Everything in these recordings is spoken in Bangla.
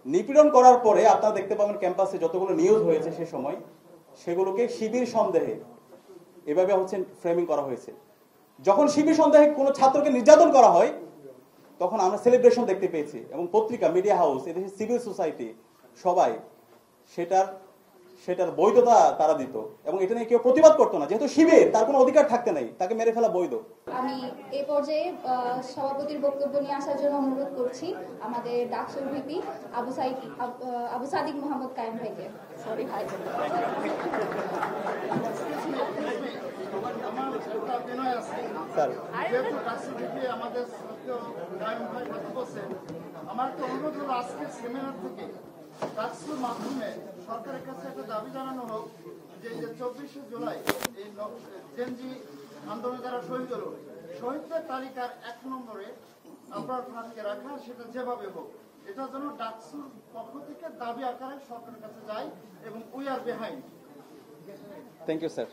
নিপীড়ন করার পরে আপনারা দেখতে পাবেন ক্যাম্পাসে যতগুলো নিউজ হয়েছে সে সময় সেগুলোকে শিবির সন্দেহে এভাবে ফ্রেমিং করা হয়েছে। যখন শিবির সন্দেহে কোনো ছাত্রকে নির্যাতন করা হয় তখন আমরা সেলিব্রেশন দেখতে পেয়েছি, এবং পত্রিকা, মিডিয়া হাউস, এদেশের সিভিল সোসাইটি সবাই সেটার বৈধতা তারা দিত, এবং এটা নিয়ে কেউ প্রতিবাদ করতো না, যেহেতু শিবির তার কোনো অধিকার থাকতে নাই, তাকে মেরে ফেলা বৈধ। আমি এই পর্যায়ে সভাপতির বক্তব্য নিয়ে আসার জন্য অনুরোধ করছি আমাদের ডাকসুর ভিপি আবু সাদিক মোহাম্মদ কায়েম ভাইকে। সরি ভাই। আমার তো অনুরোধ হলো আজকের সেমিনার থেকে ডাকসুর মাধ্যমে সরকারের কাছে একটা দাবি জানানো হোক যে 24শে জুলাই এই জেনজি আন্দোলনে যারা শহীদ হলো, শহীদদের তালিকার 1 নম্বরে আবরার ফাহাদকে রাখা, সেটা যেভাবে হোক এটার জন্য ডাকসুর পক্ষ থেকে দাবি আকারে সরকারের কাছে যায়, এবং we are behind. Thank you sir.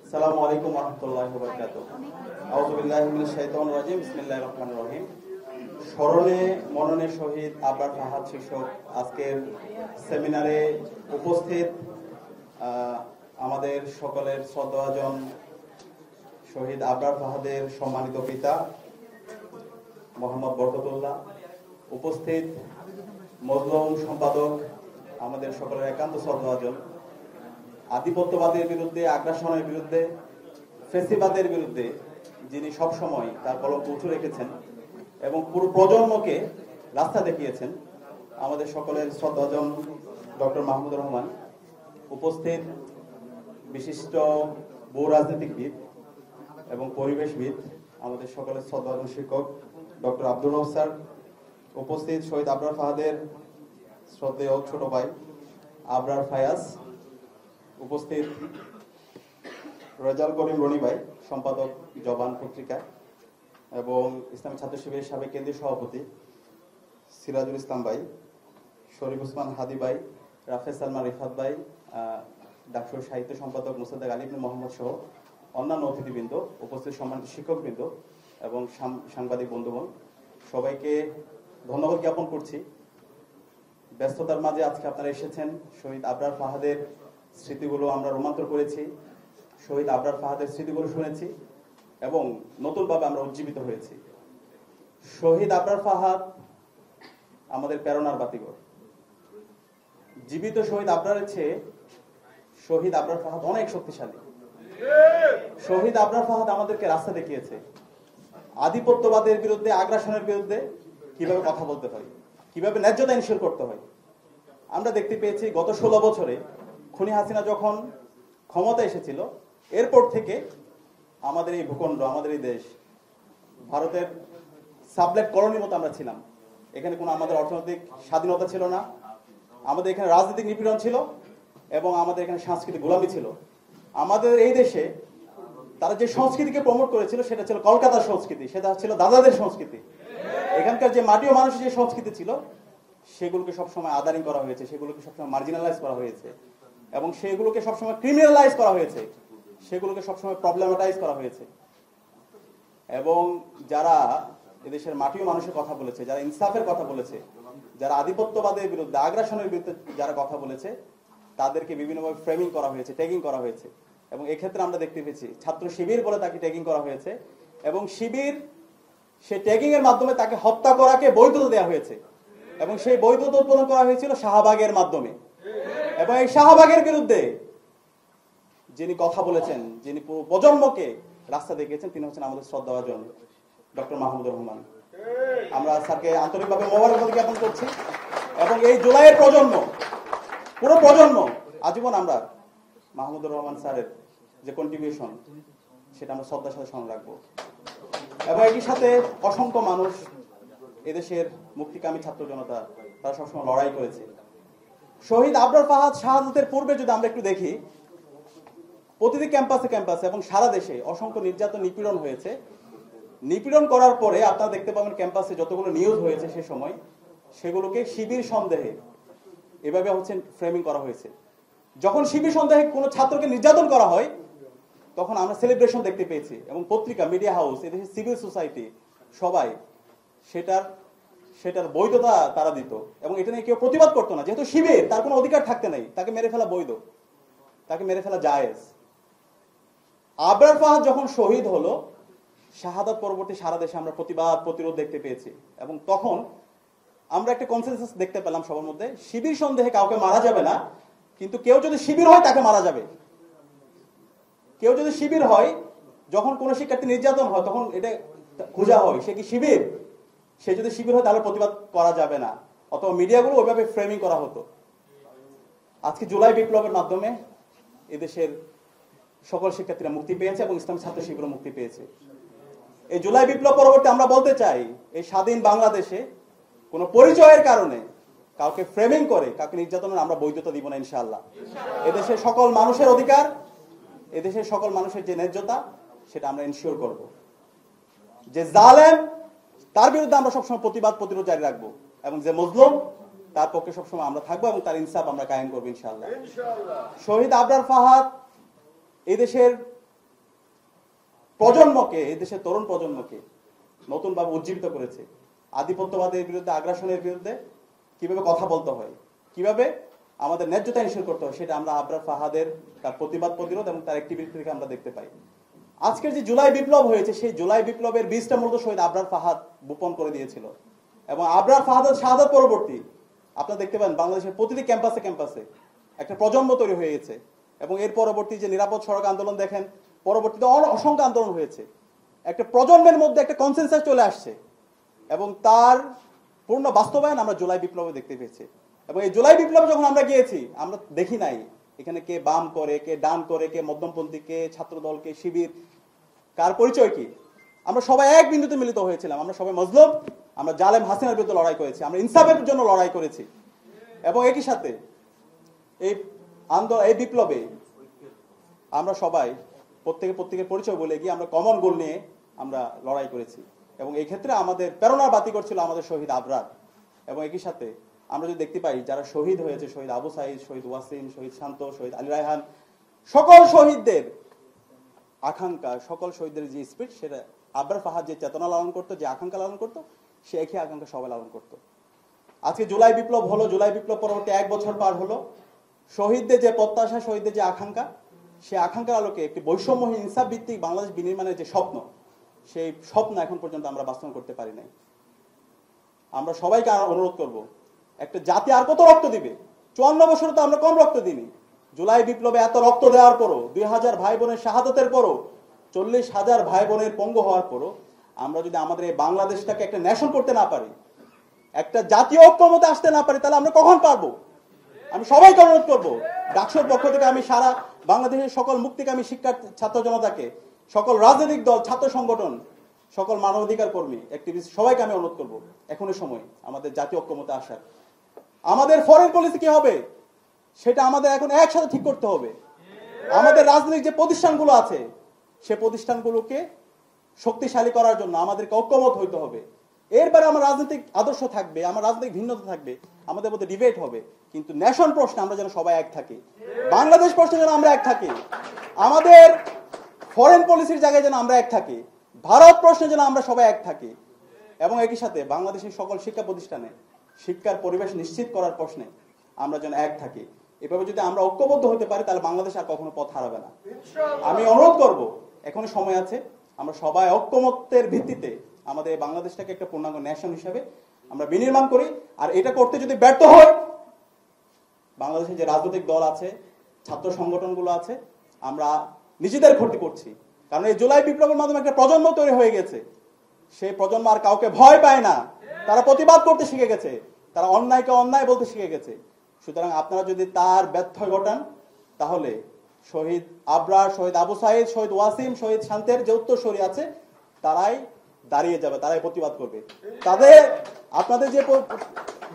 আসসালামু আলাইকুম ওয়া রাহমাতুল্লাহি ওয়া বারাকাতুহু। আউযু বিল্লাহি মিনাশ শাইতানির রাজিম। বিসমিল্লাহির রহমানির রহিম। স্মরণে মননে শহীদ আবরার ফাহাদ শীর্ষক আজকের সেমিনারে উপস্থিত আমাদের সকলের শ্রদ্ধাভাজন শহীদ আবরার ফাহাদের সম্মানিত পিতা মোহাম্মদ বরকতুল্লাহ, উপস্থিত মজলুম সম্পাদক, আমাদের সকলের একান্ত শ্রদ্ধাভাজন, আধিপত্যবাদের বিরুদ্ধে, আগ্রাসনের বিরুদ্ধে, ফেসিবাদের বিরুদ্ধে যিনি সবসময় তার কলম উঁচু রেখেছেন এবং পুরো প্রজন্মকে রাস্তা দেখিয়েছেন, আমাদের সকলের শ্রদ্ধাভাজন ডক্টর মাহমুদুর রহমান, উপস্থিত বিশিষ্ট বহু রাজনীতিকবিদ এবং পরিবেশবিদ, আমাদের সকলের শ্রদ্ধাভাজন শিক্ষক ডক্টর আব্দুর রহমান স্যার, উপস্থিত শহীদ আবরার ফাহাদের শ্রদ্ধেয় ছোট ভাই আবরার ফায়াজ, উপস্থিত রেজাল করিম রনি ভাই, সম্পাদক জবান পত্রিকা, এবং ইসলামী ছাত্র শিবিরের সাবেক কেন্দ্রীয় সভাপতি সিরাজুল ইসলাম ভাই, শরীফ উসমান হাদি ভাই, রাফেজ সালমান রিফাত ভাই, ডাকসুর সাহিত্য সম্পাদক মুসাদ্দেক আলী ইবনে মোহাম্মদ সহ অন্যান্য অতিথিবৃন্দ, উপস্থিত সম্মানিত শিক্ষকবৃন্দ এবং সাংবাদিক বন্ধুগণ, সবাইকে ধন্যবাদ জ্ঞাপন করছি। ব্যস্ততার মাঝে আজকে আপনারা এসেছেন। শহীদ আবরার ফাহাদের স্মৃতিগুলো আমরা রোমান্তর করেছি, শহীদ আবরার ফাহাদের স্মৃতিগুলো শুনেছি এবং নতুনভাবে আমরা উজ্জীবিত হয়েছি। শহীদ আবরার ফাহাদ আমাদের প্রেরণার বাতিঘর। জীবিত শহীদ আবরারের চেয়ে শহীদ আবরার ফাহাদ অনেক শক্তিশালী। শহীদ আবরার ফাহাদ আমাদেরকে রাস্তা দেখিয়েছে আধিপত্যবাদের বিরুদ্ধে, আগ্রাসনের বিরুদ্ধে কিভাবে কথা বলতে হয়, কিভাবে ন্যায্যতা ইনশিওর করতে হয়। আমরা দেখতে পেয়েছি গত 16 বছরে খুনি হাসিনা যখন ক্ষমতা এসেছিল, এরপর থেকে আমাদের এই ভূখণ্ড, আমাদের এই দেশ ভারতের সাবলেট কলোনির মতো আমরা ছিলাম। এখানে কোনো আমাদের অর্থনৈতিক স্বাধীনতা ছিল না, আমাদের এখানে রাজনৈতিক নিপীড়ন ছিল এবং আমাদের এখানে সাংস্কৃতিক গোলামি ছিল। আমাদের এই দেশে তারা যে সংস্কৃতিকে প্রমোট করেছিল সেটা ছিল কলকাতার সংস্কৃতি, সেটা ছিল দাদাদের সংস্কৃতি। এখানকার যে মাটি ও মানুষের যে সংস্কৃতি ছিল সেগুলোকে সবসময় আদারিং করা হয়েছে, সেগুলোকে সবসময় মার্জিনালাইজ করা হয়েছে এবং সেগুলোকে সবসময় ক্রিমিনালাইজ করা হয়েছে, সেগুলোকে সবসময় প্রবলেমাটাইজ করা হয়েছে। এবং যারা এদেশের মাটি ও মানুষের কথা বলেছে, যারা ইনসাফের কথা বলেছে, যারা আধিপত্যবাদের বিরুদ্ধে, আগ্রাসনের বিরুদ্ধে যারা কথা বলেছে, তাদেরকে বিভিন্নভাবে ফ্রেমিং করা হয়েছে, ট্যাগিং করা হয়েছে। এবং এক্ষেত্রে আমরা দেখতে পেয়েছি ছাত্র শিবির বলে তাকে ট্যাগিং করা হয়েছে এবং শিবির সেই ট্যাগিং এর মাধ্যমে তাকে হত্যা করাকে বৈধতা দেওয়া হয়েছে এবং সেই বৈধতা উৎপাদন করা হয়েছিল শাহবাগের মাধ্যমে। এবং এই শাহবাগের বিরুদ্ধে যিনি কথা বলেছেন, যিনি পুরো প্রজন্মকে রাস্তা দেখিয়েছেন, তিনি হচ্ছেন আমাদের শ্রদ্ধাভাজন ডক্টর মাহমুদুর রহমান। আমরা স্যারকে আন্তরিকভাবে মোবারকবাদ জ্ঞাপন করছি এবং এই জুলাইয়ের প্রজন্ম, পুরো প্রজন্ম আজীবন আমরা মাহমুদুর রহমান স্যারের যে কন্ট্রিবিউশন সেটা আমরা শ্রদ্ধার সাথে স্মরণ রাখবো। এবং একই সাথে অসংখ্য মানুষ, এদেশের মুক্তিকামী ছাত্র জনতা, তারা সবসময় লড়াই করেছে। শহীদ আবরার ফাহাদ শাহাদাতের পূর্বে যদি আমরা একটু দেখি, প্রতিটি ক্যাম্পাসে এবং সারা দেশে অসংখ্য নির্যাতন, নিপীড়ন হয়েছে। নিপীড়ন করার পরে আপনারা দেখতে পাবেন ক্যাম্পাসে যতগুলো নিউজ হয়েছে সে সময় সেগুলোকে শিবির সন্দেহে এভাবে ফ্রেমিং করা হয়েছে। যখন শিবির সন্দেহে কোনো ছাত্রকে নির্যাতন করা হয় তখন আমরা সেলিব্রেশন দেখতে পেয়েছি এবং পত্রিকা, মিডিয়া হাউস, এদেশের সিভিল সোসাইটি সবাই সেটার বৈধতা তারা দিত এবং এটা নিয়ে কেউ প্রতিবাদ করতো না। যেহেতু শিবির, তার কোনো অধিকার থাকতে নেই, তাকে মেরে ফেলা বৈধ, তাকে মেরে ফেলা জায়েজ। আবরার ফাহাদ যখন শহীদ হলো, শাহাদাত পরবর্তী সারা দেশে আমরা প্রতিবাদ প্রতিরোধ দেখতে পেয়েছি এবং তখন আমরা একটা কনসেনসাস দেখতে পেলাম সবার মধ্যে, শিবির সন্দেহে কাউকে মারা যাবে না, কিন্তু কেউ যদি শিবির হয় তাকে মারা যাবে। কেউ যদি শিবির হয়, যখন কোনো শিক্ষার্থী নির্যাতন হয় তখন এটা খোঁজা হয় সে কি শিবির, সে যদি শিবির হয় তাহলে প্রতিবাদ করা যাবে না, অথবা মিডিয়াগুলো ওইভাবে ফ্রেমিং করা হতো। আজকে জুলাই বিপ্লবের মাধ্যমে এদেশের সকল শিক্ষার্থীরা মুক্তি পেয়েছে এবং ইসলামী ছাত্র শিবিরও মুক্তি পেয়েছে। এই জুলাই বিপ্লব পরবর্তী আমরা বলতে চাই, এই স্বাধীন বাংলাদেশে কোনো পরিচয়ের কারণে কাউকে ফ্রেমিং করে কাউকে নির্যাতনের আমরা বৈধতা দিব না ইনশাআল্লাহ। এদেশের সকল মানুষের অধিকার, এদেশের সকল মানুষের যে ন্যায্যতা, সেটা আমরা ইনশিওর করব। যে জালেম, তার বিরুদ্ধে আমরা সবসময় প্রতিবাদ প্রতিরোধ জারি রাখবো এবং যে মজলুম, তার পক্ষে সবসময় আমরা থাকবো এবং তার ইনসাফ আমরা কায়েম করবো ইনশাআল্লাহ। শহীদ আবরার ফাহাদ এদেশের প্রজন্মকে, এদেশের তরুণ প্রজন্মকে নতুনভাবে উজ্জীবিত করেছে। আধিপত্যবাদের বিরুদ্ধে, আগ্রাসনের বিরুদ্ধে কিভাবে কথা বলতে হয়, কিভাবে আমাদের ন্যায্যতা ইনশিওর করতে হয়, সেটা আমরা আবরার ফাহাদের তার প্রতিবাদ প্রতিরোধ এবং তার অ্যাক্টিভিটি থেকে আমরা দেখতে পাই। আজকের যে জুলাই বিপ্লব হয়েছে, সেই জুলাই বিপ্লবের বীজটা মূলত শহীদ আবরার ফাহাদ বপন করে দিয়েছিল এবং আবরার ফাহাদের শাহাদাত পরবর্তী আপনারা দেখতে পান বাংলাদেশের প্রতিটি ক্যাম্পাসে ক্যাম্পাসে একটা প্রজন্ম তৈরি হয়ে গেছে এবং এর পরবর্তী যে নিরাপদ সড়ক আন্দোলন দেখেন, পরবর্তীতে অসংখ্য আন্দোলন হয়েছে। একটা প্রজন্মের মধ্যে একটা কনসেনসাস চলে আসছে এবং তার পূর্ণ বাস্তবায়ন আমরা জুলাই বিপ্লবে দেখতে পেয়েছি। এবং এই জুলাই বিপ্লবে যখন আমরা গিয়েছি, আমরা দেখি নাই এখানে কে বাম করে, কে ডান করে, কে মধ্যমপন্থী, কে ছাত্রদল, কে শিবির, কার পরিচয় কি। আমরা সবাই এক বিন্দুতে মিলিত হয়েছিলাম। আমরা সবাই মজলুম, আমরা জালেম হাসিনার বিরুদ্ধে লড়াই করেছি, আমরা ইনসাফের জন্য লড়াই করেছি এবং একই সাথে এই আন্দোলন, এই বিপ্লবে আমরা সবাই প্রত্যেকের পরিচয় বলে গিয়ে আমরা কমন গোল নিয়ে আমরা লড়াই করেছি এবং এই ক্ষেত্রে আমাদের প্রেরণার বাতি করছিল আমাদের শহীদ আবরার। এবং একই সাথে আমরা যদি দেখতে পাই যারা শহীদ হয়েছে, শহীদ আবু সাইদ, শহীদ ওয়াসিম, শহীদ শান্ত, শহীদ আলী রায়হান, সকল শহীদদের আকাঙ্ক্ষা, সকল শহীদদের যে স্পিরিট, সেটা আবরার ফাহাদ যে চেতনা লালন করতো, যে আকাঙ্ক্ষা লালন করতো, সে একই আকাঙ্ক্ষা সবাই লালন করতো। আজকে জুলাই বিপ্লব হলো, জুলাই বিপ্লব পরবর্তী 1 বছর পার হলো, শহীদদের যে প্রত্যাশা, শহীদদের যে আকাঙ্ক্ষা, সেই আকাঙ্ক্ষার আলোকে একটি বৈষম্যহীন ইনসাফ ভিত্তিক বাংলাদেশ বিনির্মাণের যে স্বপ্ন, সেই স্বপ্ন এখন পর্যন্ত আমরা বাস্তবায়ন করতে পারি নাই। আমরা সবাইকে অনুরোধ করব, একটা জাতি আর কত রক্ত দিবে? 54 বছরে তো আমরা কম রক্ত দিইনি। জুলাই বিপ্লবে এত রক্ত দেওয়ার পরও, 2000 ভাই বোনের শাহাদাতের পরও, 40,000 ভাই বোনের পঙ্গু হওয়ার পরও আমরা যদি আমাদের এই বাংলাদেশটাকে একটা ন্যাশন করতে না পারি, একটা জাতীয় ঐক্যমতে আসতে না পারি, তাহলে আমরা কখন পারবো? আমি সবাইকে অনুরোধ করবো, ডাকসুর পক্ষ থেকে আমি সারা বাংলাদেশের সকল মুক্তিকামী শিক্ষার্থী, ছাত্র জনতাকে, সকল রাজনৈতিক দল, ছাত্র সংগঠন, সকল মানবাধিকার কর্মী, অ্যাক্টিভিস্ট, সবাইকে আমি অনুরোধ করবো, এখনই সময় আমাদের জাতীয় ঐক্যমতে আসার। আমাদের ফরেন পলিসি কি হবে সেটা আমাদের এখন একসাথে ঠিক করতে হবে। আমাদের রাজনৈতিক যে প্রতিষ্ঠানগুলো আছে, সে প্রতিষ্ঠানগুলোকে শক্তিশালী করার জন্য আমাদেরকে ঐক্যমত হইতে হবে। এরপরে আমার রাজনৈতিক আদর্শ থাকবে, আমার রাজনৈতিক ভিন্নতা থাকবে, আমাদের মধ্যে ডিবেট হবে, কিন্তু ন্যাশন প্রশ্নে আমরা যেন সবাই এক থাকি, বাংলাদেশ প্রশ্নে যেন আমরা এক থাকি, আমাদের ফরেন পলিসির জায়গায় যেন আমরা এক থাকি, ভারত প্রশ্নে যেন আমরা সবাই এক থাকি এবং একই সাথে বাংলাদেশের সকল শিক্ষা প্রতিষ্ঠানে শিক্ষার পরিবেশ নিশ্চিত করার প্রশ্নে আমরা যেন এক থাকি। এভাবে যদি আমরা ঐক্যবদ্ধ হতে পারি, তাহলে বাংলাদেশ আর কখনো পথ হারাবে না। আমি অনুরোধ করব, এখনো সময় আছে, আমরা সবাই ঐক্যমত্যের ভিত্তিতে আমাদের বাংলাদেশটাকে একটা পূর্ণাঙ্গ ন্যাশন হিসেবে আমরা বিনির্মাণ করি। আর এটা করতে যদি ব্যর্থ হয়, বাংলাদেশের যে রাজনৈতিক দল আছে, ছাত্র সংগঠনগুলো আছে, আমরা নিজেদের ক্ষতি করছি। কারণ এই জুলাই বিপ্লবের মাধ্যমে একটা প্রজন্ম তৈরি হয়ে গেছে, সেই প্রজন্ম আর কাউকে ভয় পায় না, তারা প্রতিবাদ করতে শিখে গেছে, তারা অন্যায়কে অন্যায় বলতে শিখে গেছে। সুতরাং আপনারা যদি তার ব্যর্থ ঘটান, তাহলে শহীদ আবরার, শহীদ আবু সাইদ, শহীদ ওয়াসিম, শহীদ শান্তের যে উত্তরসূরি আছে, তারাই দাঁড়িয়ে যাবে, তারাই প্রতিবাদ করবে। তাদের আপনাদের যে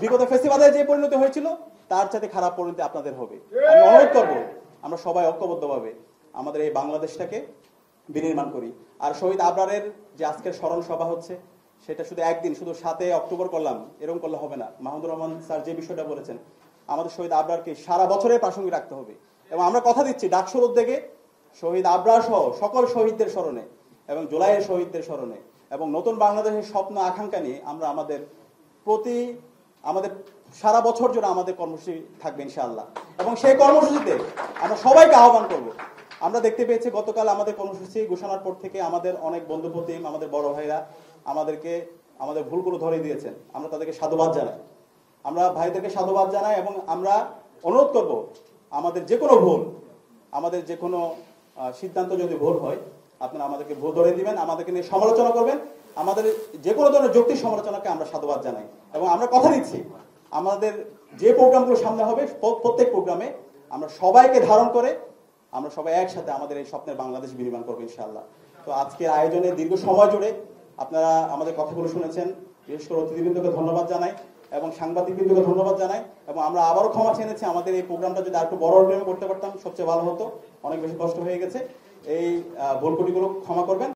বিগত ফেস্টিভালের যে পরিণতি হয়েছিল, তার সাথে খারাপ পরিণতি আপনাদের হবে। আমি অনুরোধ করবো, আমরা সবাই ঐক্যবদ্ধভাবে আমাদের এই বাংলাদেশটাকে বিনির্মাণ করি। আর শহীদ আবরারের যে আজকের স্মরণ সভা হচ্ছে, সেটা শুধু একদিন, শুধু 7 অক্টোবর করলাম এরকম করলে হবে না। মাহমুদুর রহমান স্যার যে বিষয়টা বলেছেন, আমাদের শহীদ আবরারকে সারা বছরে প্রাসঙ্গিক রাখতে হবে এবং আমরা কথা দিচ্ছি ডাকসুর উদ্যোগে শহীদ আবরার সহ সকল শহীদদের স্মরণে এবং জুলাইয়ের শহীদদের স্মরণে এবং নতুন বাংলাদেশের স্বপ্ন আকাঙ্ক্ষা নিয়ে আমরা আমাদের প্রতি আমাদের সারা বছর জন্য আমাদের কর্মসূচি থাকবে ইনশাআল্লাহ, এবং সেই কর্মসূচিতে আমরা সবাইকে আহ্বান করব। আমরা দেখতে পেয়েছি গতকাল আমাদের কর্মসূচি ঘোষণার পর থেকে আমাদের অনেক বন্ধু প্রতিম, আমাদের বড় ভাইরা আমাদেরকে আমাদের ভুলগুলো ধরে দিয়েছেন। আমরা তাদেরকে সাধুবাদ জানাই, আমরা ভাইদেরকে সাধুবাদ জানাই, এবং আমরা অনুরোধ করব আমাদের যে কোনো ভুল, আমাদের যে কোনো সিদ্ধান্ত যদি ভুল হয় আপনারা আমাদেরকে ভুল ধরে দিবেন, আমাদেরকে নিয়ে সমালোচনা করবেন। আমাদের যে কোনো ধরনের যৌক্তিক সমালোচনাকে আমরা সাধুবাদ জানাই, এবং আমরা কথা দিচ্ছি আমাদের যে প্রোগ্রামগুলো সামনে হবে প্রত্যেক প্রোগ্রামে আমরা সবাইকে ধারণ করে আমরা সবাই একসাথে আমাদের এই স্বপ্নের বাংলাদেশ বিনির্মাণ করবো ইনশাআল্লাহ। তো আজকের আয়োজনে দীর্ঘ সময় জুড়ে আপনারা আমাদের কথাগুলো শুনেছেন, বিশেষ করে অতিথিবৃন্দকে ধন্যবাদ জানাই এবং সাংবাদিকবৃন্দকে ধন্যবাদ জানাই, এবং আমরা আবারও ক্ষমা চেয়ে নিচ্ছি। আমাদের এই প্রোগ্রামটা যদি আরেকটু বড় করতে পারতাম সবচেয়ে ভালো হতো, অনেক বেশি কষ্ট হয়ে গেছে। এই ভুল ত্রুটিগুলো ক্ষমা করবেন।